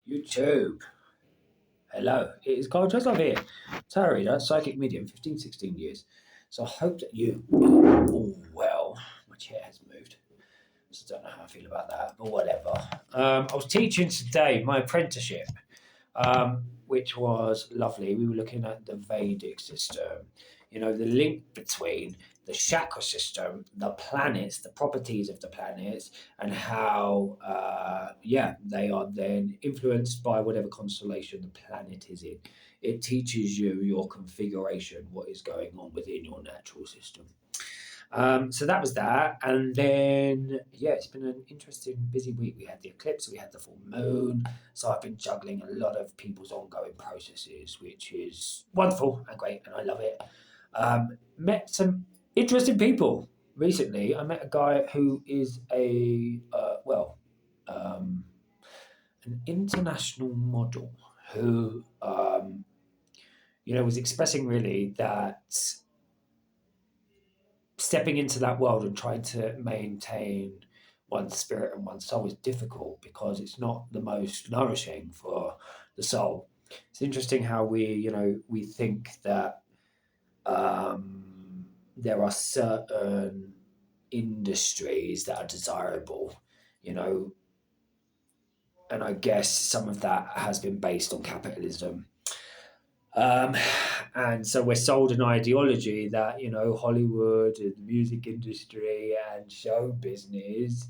YouTube. Hello, it is Carl Cheslov here. Tarot reader, psychic medium, 15, 16 years. So I hope that you are all well. My chair has moved. So I don't know how I feel about that, but whatever. I was teaching today my apprenticeship, which was lovely. We were looking at the Vedic system, the link between the chakra system, the planets, the properties of the planets, and how, they are then influenced by whatever constellation the planet is in. It teaches you your configuration, what is going on within your natural system. So that was that. And then, it's been an interesting, busy week. We had the eclipse, we had the full moon. So I've been juggling a lot of people's ongoing processes, which is wonderful and great, and I love it. Met some interesting people recently. I met a guy who is an international model who, was expressing really that stepping into that world and trying to maintain one's spirit and one's soul is difficult because it's not the most nourishing for the soul. It's interesting how we think that there are certain industries that are desirable, and I guess some of that has been based on capitalism. And so we're sold an ideology that, Hollywood and the music industry and show business,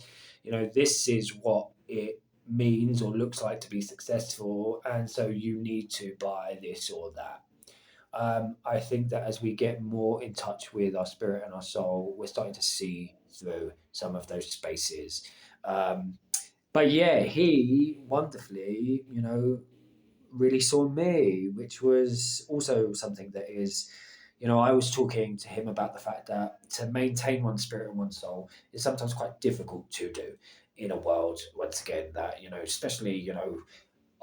this is what it means or looks like to be successful. And so you need to buy this or that. I think that as we get more in touch with our spirit and our soul, we're starting to see through some of those spaces. But he wonderfully, really saw me, which was also something that is, I was talking to him about the fact that to maintain one's spirit and one's soul is sometimes quite difficult to do in a world, once again, that, especially,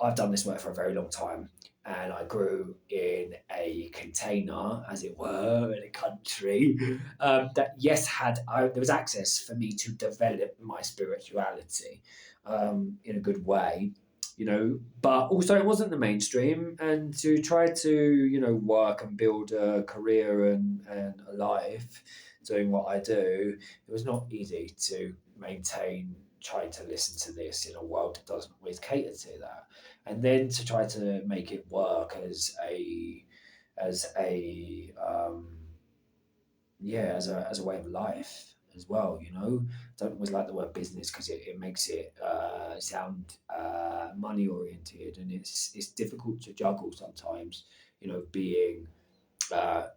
I've done this work for a very long time, and I grew in a container, as it were, in a country that, there was access for me to develop my spirituality in a good way, but also it wasn't the mainstream. And to try to, work and build a career and a life doing what I do, it was not easy to maintain trying to listen to this in a world that doesn't always cater to that, and then to try to make it work as a way of life as well. Don't always like the word business because it makes it sound money oriented, and it's difficult to juggle sometimes. Being I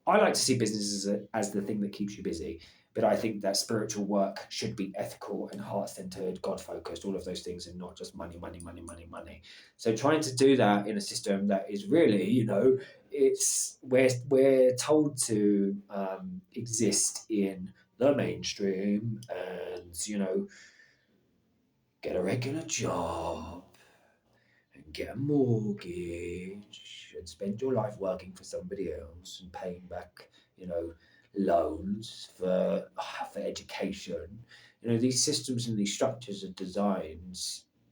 like to see business as the thing that keeps you busy, but I think that spiritual work should be ethical and heart-centered, God-focused, all of those things, and not just money, money, money, money, money. So trying to do that in a system that is really, it's we're told to exist in the mainstream and, get a regular job and get a mortgage and spend your life working for somebody else and paying back, loans for education. These systems and these structures are designed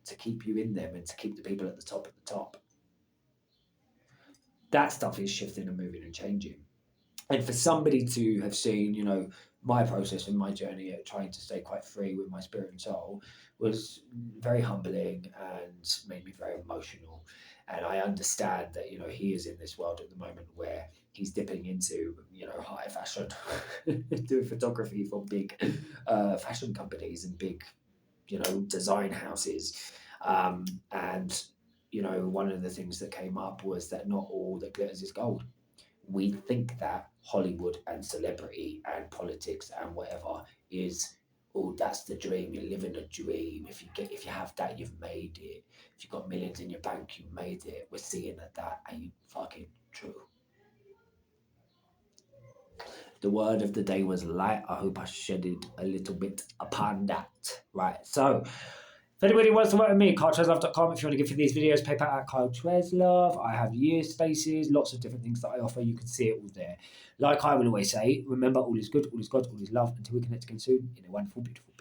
to keep you in them and to keep the people at the top. That stuff is shifting and moving and changing. And for somebody to have seen, my process and my journey at trying to stay quite free with my spirit and soul was very humbling and made me very emotional. And I understand that, he is in this world at the moment where he's dipping into, high fashion, doing photography for big fashion companies and big, design houses. And one of the things that came up was that not all that glitters is gold. We think that Hollywood and celebrity and politics and whatever is, that's the dream. You're living a dream. If you have that, you've made it. If you've got millions in your bank, you made it. We're seeing that ain't fucking true. The word of the day was light. I hope I shedded a little bit upon that. Right. So if anybody wants to work with me, carltreslove.com. If you want to give me these videos, PayPal at carltreslove. I have year spaces, lots of different things that I offer. You can see it all there. Like I will always say, remember, all is good, all is God, all is love. Until we connect again soon in a wonderful, beautiful